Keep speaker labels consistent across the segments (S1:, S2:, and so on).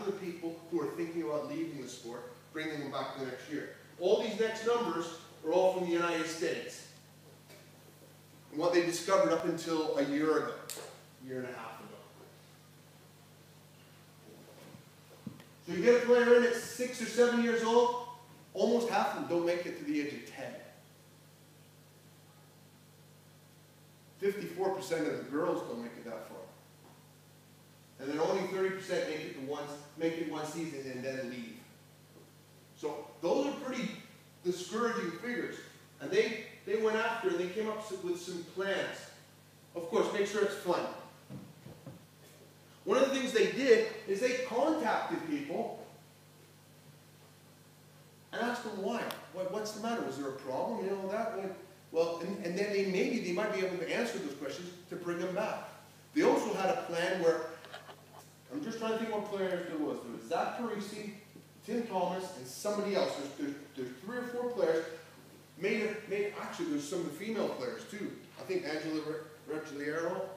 S1: after people who are thinking about leaving the sport, bringing them back the next year. All these next numbers are all from the United States. And what they discovered up until a year ago, a year and a half ago. So you get a player in at 6 or 7 years old, almost half of them don't make it to the age of 10. 54% of the girls don't make it that far. And then only 30% make it one season and then leave. So those are pretty discouraging figures. And they went after and they came up with some plans. Of course, make sure it's fun. One of the things they did is they contacted people and asked them why. What's the matter? Was there a problem? You know, that one. Well, and then maybe they might be able to answer those questions to bring them back. They also had a plan where, I'm just trying to think what players there was. There was Zach Parisi, Tim Thomas, and somebody else. There's 3 or 4 players. Actually, there's some of the female players too. I think Angela Reccioliero,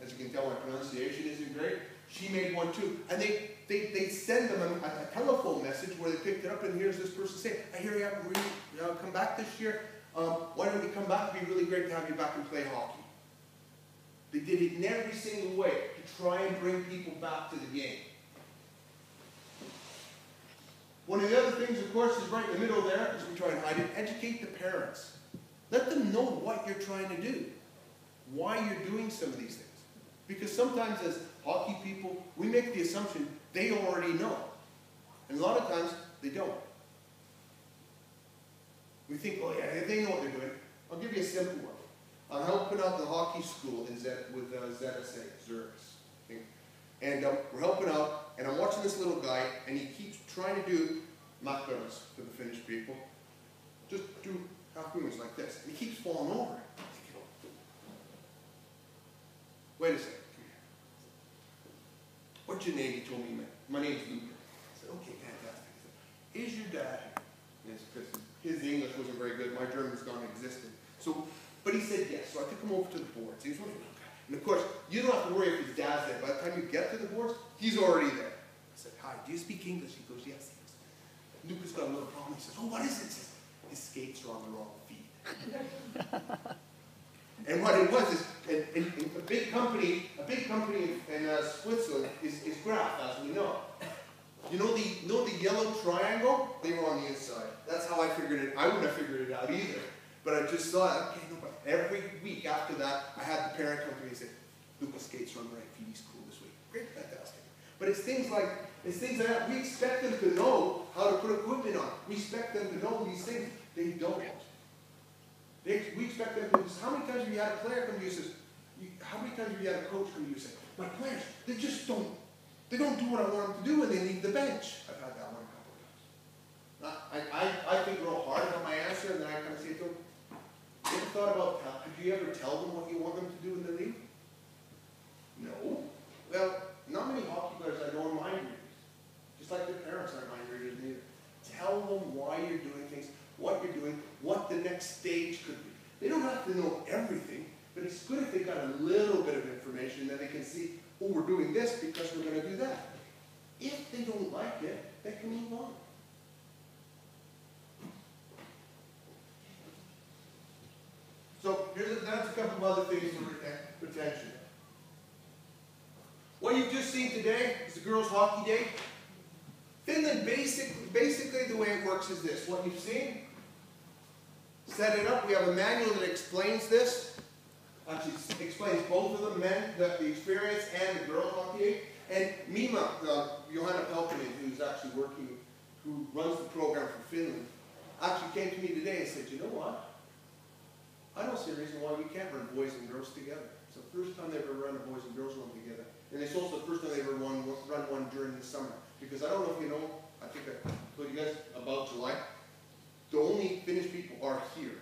S1: as you can tell, my pronunciation isn't great. She made one too. And they send them a telephone message where they picked it up, and here's this person saying, I hear you haven't come back this year. Why don't you come back? It'd be really great to have you back and play hockey. They did it in every single way to try and bring people back to the game. One of the other things, of course, is right in the middle there, as we try and hide it, educate the parents. Let them know what you're trying to do, why you're doing some of these things. Because sometimes as hockey people, we make the assumption they already know. And a lot of times, they don't. We think, oh yeah, they know what they're doing. I'll give you a simple one. I'm helping out the hockey school with ZSA, Zurich. And we're helping out, and I'm watching this little guy, and he keeps trying to do makkaras for the Finnish people. Just do half movements like this. And he keeps falling over. Wait a second. Come here. What's your name? He told me, my name's Luca. I said, okay, fantastic. He said, is your dad here? Yes, because his English wasn't very good. My German's non-existent. But he said yes. So I took him over to the boards. He was wondering, and of course, you don't have to worry if his dad's there. By the time you get to the boards, he's already there. I said, hi, do you speak English? He goes, yes. He goes, Luca's got a little problem. He says, oh, what is it? He says, his skates are on the wrong feet. And what it was is, a big company in Switzerland is Graf, as we know. You know the yellow triangle? They were on the inside. That's how I figured it. I wouldn't have figured it out either. But I just thought, okay, no, but every week after that, I had the parent company say, Lucas skates are on the right feet, he's cool this week. Great, fantastic. But it's things like that. We expect them to know how to put equipment on. We expect them to know these things. They don't. We expect them to just, how many times have you had a player come to you and says, how many times have you had a coach come to you and say, my players, they just don't do what I want them to do when they leave the bench. I've had that one a couple of times. I think real hard about my answer, and then I kind of say to them, you ever thought about, could you ever tell them what you want them to do when they leave? No. Well, not many hockey players I know are mind readers. Just like their parents aren't mind readers either. Tell them why you're doing things, what you're doing, what the next stage could be. They don't have to know everything, but it's good if they've got a little bit of information that they can see, oh, we're doing this because we're going to do that. If they don't like it, they can move on. So that's a couple of other things for retention. What you've just seen today is the girls' hockey day. Finland, basically the way it works is this. What you've seen, set it up. We have a manual that explains this. Actually, explains both of them, the experience and the girls' hockey day. And Mima, Johanna Pelkonen, who's actually who runs the program for Finland, actually came to me today and said, you know what? I don't see a reason why we can't run boys and girls together. It's the first time they ever run a boys and girls one together. And it's also the first time they ever run one during the summer. Because I don't know if you know, I think I told you guys about July. The only Finnish people are here.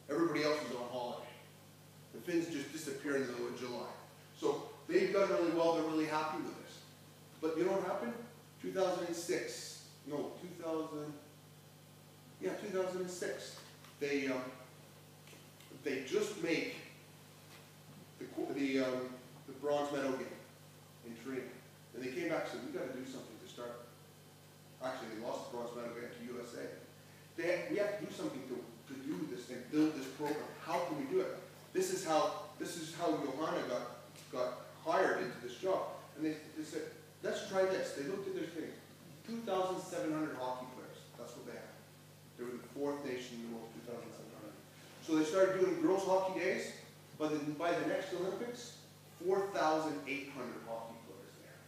S1: Everybody else is on holiday. The Finns just disappear in the middle of July. So they've done really well. They're really happy with this. But you know what happened? 2006. No, 2006. They just make the bronze medal game in Torino. And they came back got to do something to start. Actually, they lost the bronze medal again to USA. We have to do something to do this thing, build this program. How can we do it? This is how Johanna got hired into this job. And they said, let's try this. They looked at their thing. 2,700 hockey players. That's what they had. They were the fourth nation in the world, 2,700. So they started doing girls hockey days, but then by the next Olympics, 4,800 hockey players there.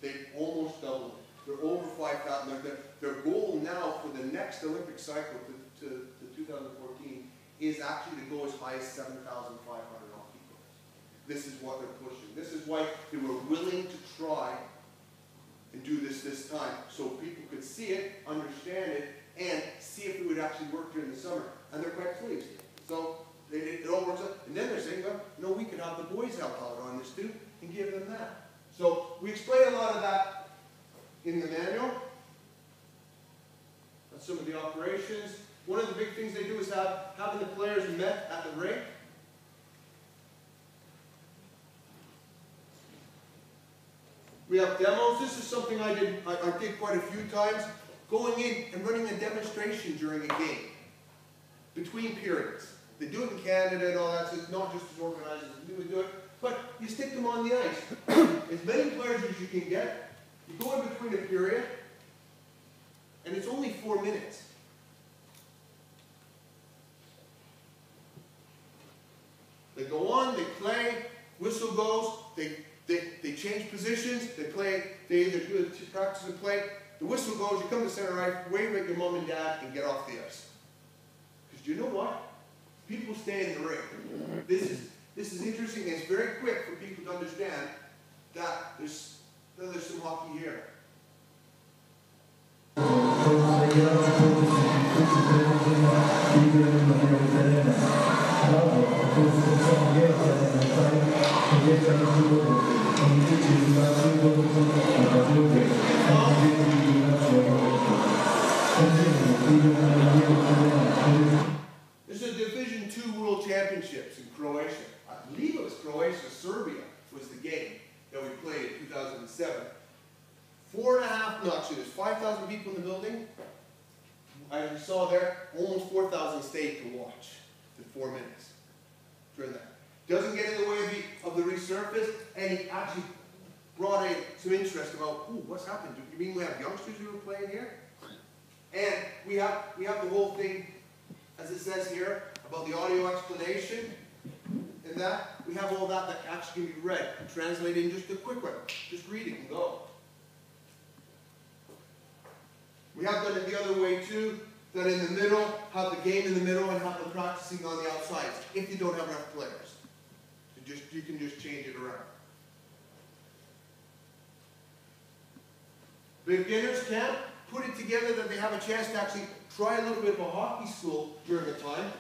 S1: They almost doubled it. They're over 5,000. Their goal now for the next Olympic cycle to 2014 is actually to go as high as 7,500 hockey players. This is what they're pushing. This is why they were willing to try and do this time, so people could see it, understand it, and see if it would actually work during the summer. And they're quite pleased. So it all works out. And then they're saying, well, no, we could have the boys help out on this too and give them that. So we explain a lot of that in the manual. That's some of the operations. One of the big things they do is having the players met at the rink. We have demos. This is something I did quite a few times. Going in and running a demonstration during a game. Between periods. They do it in Canada and all that, so it's not just as organized as we do it. But you stick them on the ice. As many players as you can get. You go in between a period. And it's only 4 minutes. They go on, they play, whistle goes, they change positions, they play, they either do a practice and play. The whistle goes, you come to center ice, wave at your mom and dad, and get off the ice. Because you know what? People stay in the ring. This is interesting, and it's very quick for people to understand that there's some hockey here. This is Division II World Championships in Croatia. I believe it was Croatia, Serbia was the game that we played in 2007. 4.5, no, actually there's 5,000 people in the building. As you saw there, almost 4,000 stayed to watch in 4 minutes during that. Doesn't get in the way of the resurface, and he actually brought in some interest about, ooh, what's happened? Do you mean we have youngsters who are playing here? And we have the whole thing, as it says here, about the audio explanation, and that, we have all that actually can be read, translated in just a quick one. Just read it and go. We have done it the other way too, that in the middle, have the game in the middle and have them practicing on the outsides, if you don't have enough players. You can just change it around. Beginners camp, put it together that they have a chance to actually try a little bit of a hockey school during the time.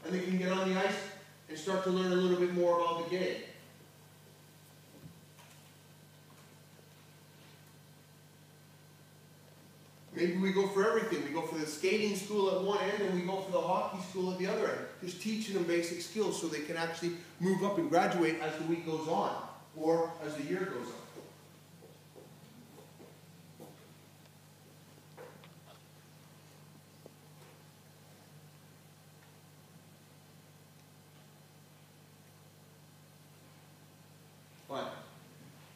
S1: And they can get on the ice and start to learn a little bit more about the game. Maybe we go for everything. We go for the skating school at one end and we go for the hockey school at the other end. Just teaching them basic skills so they can actually move up and graduate as the week goes on or as the year goes on. Fine.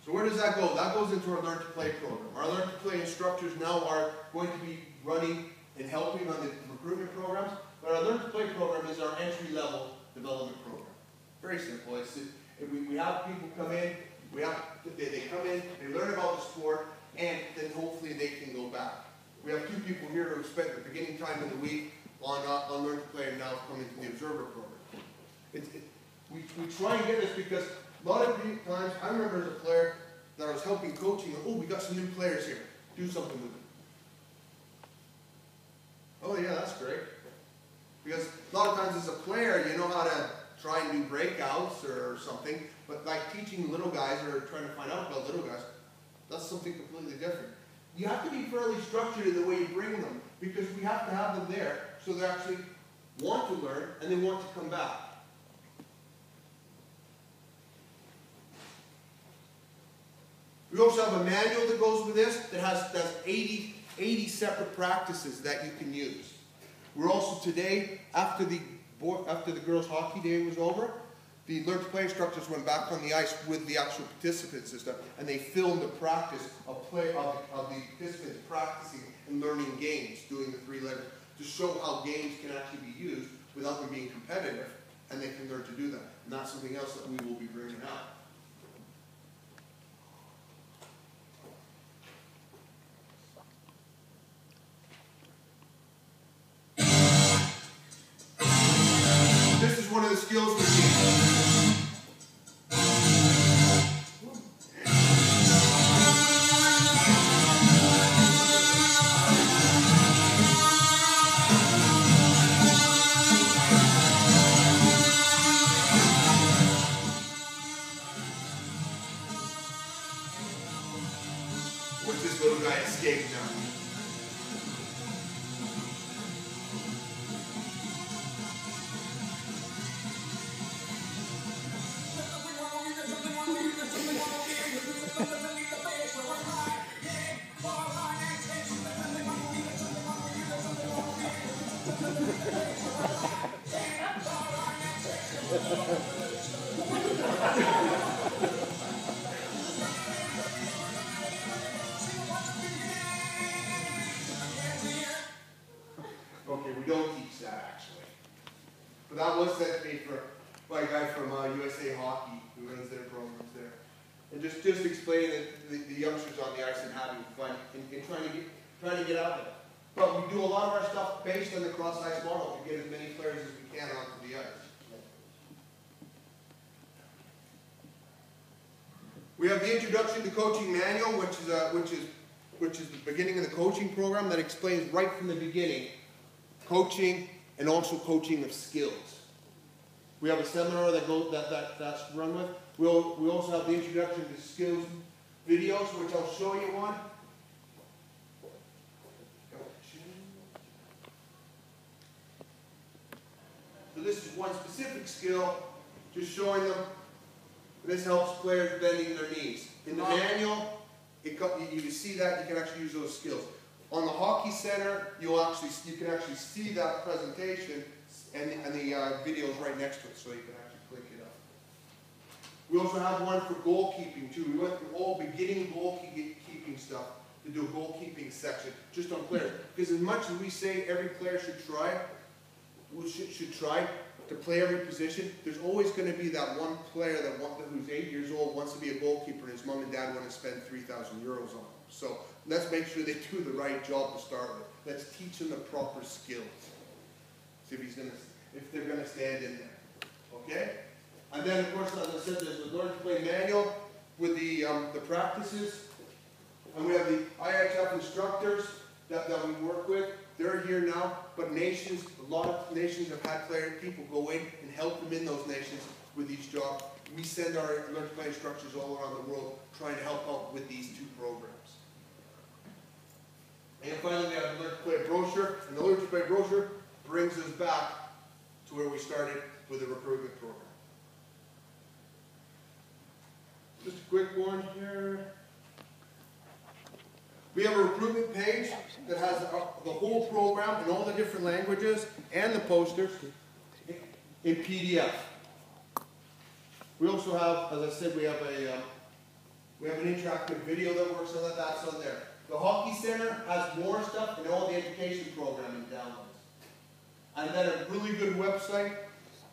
S1: So where does that go? That goes into our Learn to Play program. Our Learn to Play instructors now are going to be running and helping on the recruitment programs, but our Learn to Play program is our entry-level development program. Very simple. We have people come in, they come in, they learn about the sport, and then hopefully they can go back. We have 2 people here who spent the beginning time of the week on Learn to Play and now come into the Observer program. We try and get this because a lot of times, I remember as a player that I was helping coaching, oh, we got some new players here. Do something with them. Oh yeah, that's great. Because a lot of times as a player, you know how to try and do breakouts or something, but like teaching little guys or trying to find out about little guys, that's something completely different. You have to be fairly structured in the way you bring them, because we have to have them there so they actually want to learn and they want to come back. We also have a manual that goes with this that has 80 separate practices that you can use. We're also today, after the girls' hockey day was over, the Learn to Play instructors went back on the ice with the actual participants and stuff, and they filmed the practice of the participants practicing and learning games, doing the 3 letters, to show how games can actually be used without them being competitive, and they can learn to do that. And that's something else that we will be bringing out. This is one of the skills we teach. What's this little guy escaped now? Okay, we don't teach that actually. But that was sent to me by a guy from USA Hockey who runs their programs there. And just explaining the youngsters on the ice and having fun and trying to get out of it. But we do a lot of our stuff based on the cross-ice model to get as many players as we can onto the ice. We have the Introduction to Coaching Manual, which is the beginning of the coaching program that explains right from the beginning coaching and also coaching of skills. We have a seminar that's run with. We also have the Introduction to Skills videos, which I'll show you one. So this is one specific skill, just showing them. This helps players bending their knees. In the manual, you can see that you can actually use those skills. On the Hockey Center, you can actually see that presentation and the video is right next to it, so you can actually click it up. We also have one for goalkeeping too. We went through all beginning goalkeeping stuff to do a goalkeeping section just on players. Because as much as we say every player should try to play every position, there's always going to be that one player who's 8 years old, wants to be a goalkeeper, and his mom and dad want to spend 3,000 euros on him. So let's make sure they do the right job to start with. Let's teach them the proper skills. See if they're going to stand in there. Okay? And then, of course, as I said, there's the Learn to Play manual with the practices. And we have the IHF instructors that we work with. They're here now, but a lot of nations have had people go in and help them in those nations with each job. We send our Learn to Play instructors all around the world trying to help out with these 2 programs. And finally, we have the Learn to Play brochure, and the Learn to Play brochure brings us back to where we started with the recruitment program. Just a quick one here. We have a recruitment page that has the whole program in all the different languages and the posters in PDF. We also have, as I said, we have an interactive video that works on that. That's on there. The Hockey Center has more stuff and all the education programming downloads. And then a really good website.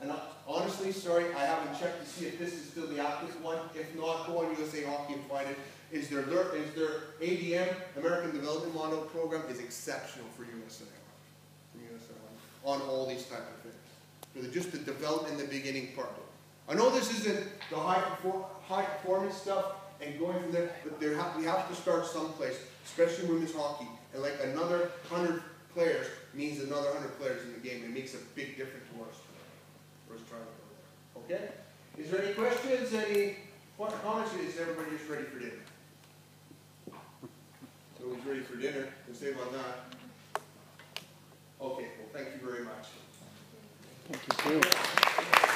S1: And honestly, sorry, I haven't checked to see if this is still the active one. If not, go on USA Hockey and find it. Is their ADM, American Development Model program, is exceptional for USA on all these type of things. For just the development in the beginning part. I know this isn't the high performance stuff and going from there, but we have to start someplace, especially women's hockey. And like another 100 players means another 100 players in the game. It makes a big difference to us. Trying to go there. Okay? Is there any questions? Any comments? Is everybody just ready for dinner? So who's ready for dinner? We'll save on that. Okay, well, thank you very much.
S2: Thank you, too.